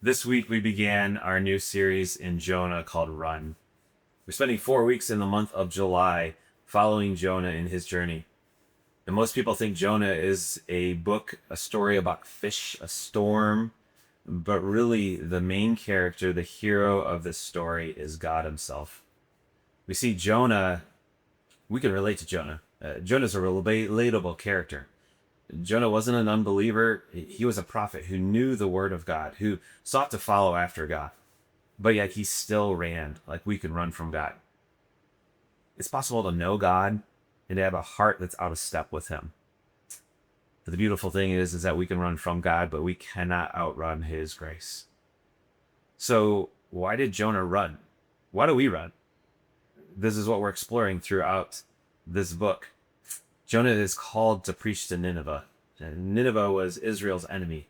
This week we began our new series in Jonah called Run. We're spending 4 weeks in the month of July following Jonah in his journey. And most people think Jonah is a book, a story about fish, a storm, but really the main character, the hero of this story is God himself. We see Jonah, we can relate to Jonah. Jonah's a relatable character. Jonah wasn't an unbeliever. He was a prophet who knew the word of God, who sought to follow after God. But yet he still ran like we can run from God. It's possible to know God and to have a heart that's out of step with him. But the beautiful thing is that we can run from God, but we cannot outrun his grace. So why did Jonah run? Why do we run? This is what we're exploring throughout this book. Jonah is called to preach to Nineveh. And Nineveh was Israel's enemy.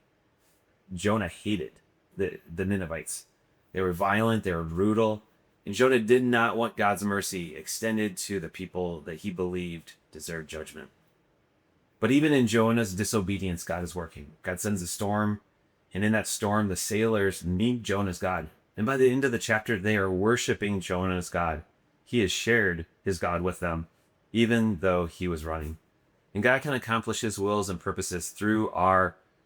Jonah hated the Ninevites. They were violent, they were brutal, and Jonah did not want God's mercy extended to the people that he believed deserved judgment. But even in Jonah's disobedience, God is working. God sends a storm, and in that storm, the sailors meet Jonah's God. And by the end of the chapter, they are worshiping Jonah's God. He has shared his God with them, even though he was running. And God can accomplish his wills and purposes through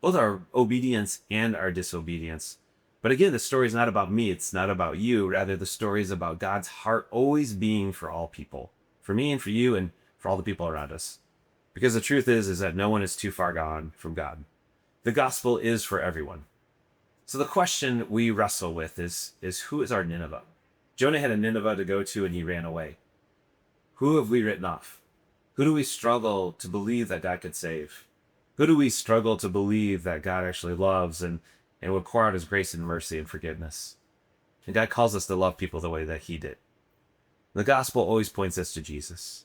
both our obedience and our disobedience. But again, the story is not about me. It's not about you. Rather, the story is about God's heart always being for all people, for me and for you and for all the people around us. Because the truth is that no one is too far gone from God. The gospel is for everyone. So the question we wrestle with is who is our Nineveh? Jonah had a Nineveh to go to and he ran away. Who have we written off? Who do we struggle to believe that God could save? Who do we struggle to believe that God actually loves and would pour out his grace and mercy and forgiveness? And God calls us to love people the way that he did. The gospel always points us to Jesus.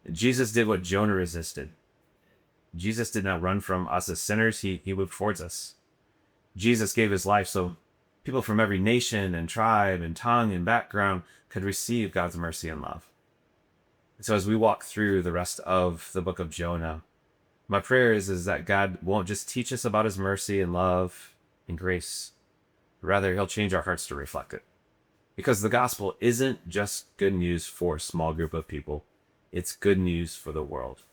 Jesus did what Jonah resisted. Jesus did not run from us as sinners. He moved towards us. Jesus gave his life so people from every nation and tribe and tongue and background could receive God's mercy and love. And so as we walk through the rest of the book of Jonah, my prayer is that God won't just teach us about his mercy and love and grace. Rather, he'll change our hearts to reflect it. Because the gospel isn't just good news for a small group of people. It's good news for the world.